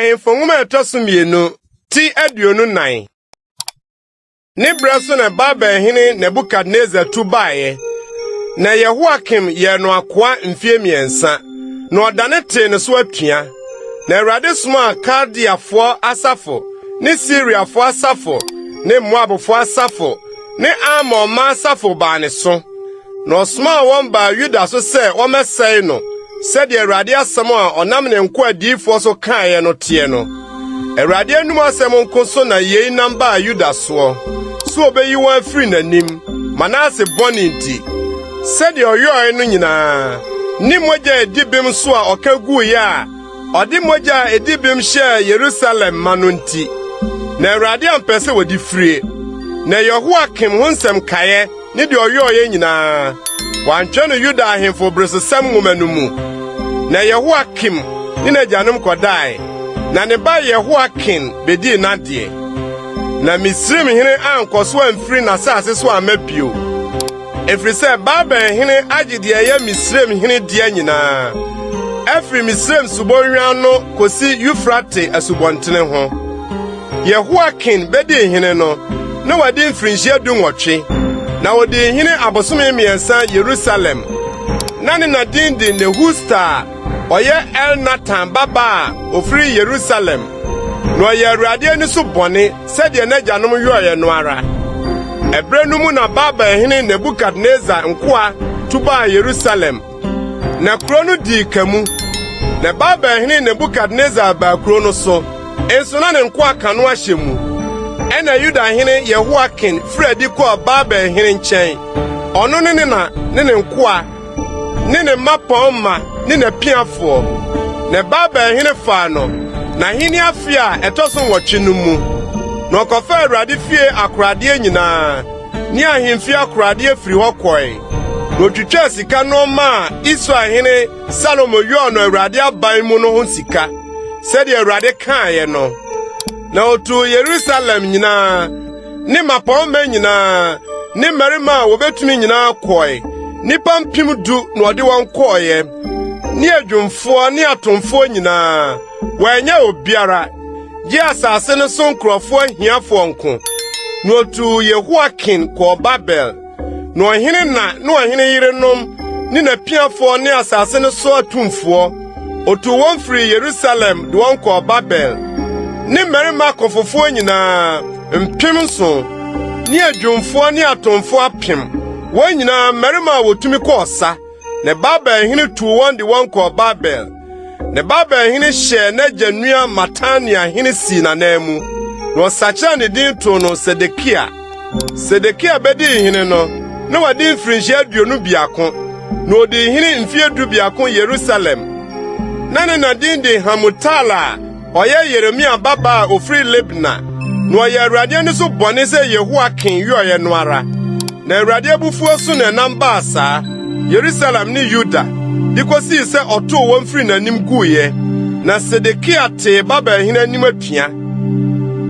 ahemfo nwoma etosumienu ti aduonu nan. Ne braso na Babylonian Nebuchadnezzar tubaye. Na Jehoiakim ye no akoa mfie miensa. Na odane te ne so atua. Na Awurade soma Kaldiafo asafo, ne Syriafo asafo, ne Moabfo asafo, ne Amon asafo ba ne so. Na osoma won ba Yuda so se o mesai no. Said Awurade asem a onam ne nko adifo so kae no te no. Awurade anum asem nko so na yei namba Yuda so. So obeyi wan free nanim. Manase boni nti. Said oyo no nyina. Ni moja edibim so a okagu ya. Odi moja edibim hye Jerusalem manunti. Na Awurade ampese wodi free. Na Jehoiakim honsem kae ni de oyo ye nyina. Wantwe no Yuda ahemfo bresesam ngomanumu. Na Jehoiakim ni na janum kodai. Na ne ba Jehoiakim bedi nadie. Na Misrim hene ankoso amfiri na sase so amapio. Efri se Babel hene agide ye Misrim hene dia nyina. Efri Misrim subonwan no kosi Euphrates asubontene ho. Jehoiakim bedi hene no na wadi mfrinhia dunwotwe. Na wadi hene abosome miensa Jerusalem. Na ne nadin di Nehusta oye Elnatan baba ofri Jerusalem. No ye Awurade ni so bone sede na janom yoye no ara. Ebrenu mu na Babylonian Nebuchadnezzar nkoa tuba Jerusalem. Na kuro no di kamu. Na Babylonian Nebuchadnezzar ba kuro no so. Enso na ne nkoa kanu ahyemu. Ena Yuda hene Jehoiakim Fredi ko Babylonian nchen. Ono ne ne nkoa ne ne mapoma ne ne piafo. Na Babylonian fa no na hini afia etoso nwotwe no mu. Na okofa Awurade fie akorade nyina. Ni ahemfie akorade afiri hɔ kɔe. Na otwitwa sika no ma Israel hene Salomo yo no Awurade aban mu no ho sika. Sɛde Awurade kae no. Na otu Jerusalem nyina, ni mapɔmma nyina, ni mmarima wo betumi nyina kɔe. Nipa mpim du na ɔde wɔn kɔe. Ni adwumfo ni atomfo nyina. Wanya obiara je asase no so nkrofo ahiafo nko no otu Jehoiakim ko Babel no ohene yirenom ni na piafo ni asase no so atumfo otu won free Jerusalem de won ko Babel ni merima kofofo nyina mpim so ni adwumfo ni atomfo apim won nyina merima wotumi ko osa na Babel hene tu won de won ko Babel. Ne Babel hene hye na janua Matania hene si na namu. No sacha ne din to no Sedekia. Sedekia bedi hene no. Na wadi mfrinhia aduonu biako. No odi hene mfie du biako Jerusalem. Na din de Hamutala. Oye Yeremia baba ofri Libna. No oye Awurade ni so bone se Jehoiakim yoye no ara. Na Awurade abufuo so na namba asa. Jerusalem ni Yuda. Dikosi se oto won free nanim guye na Sedekia te Babel hene anim atua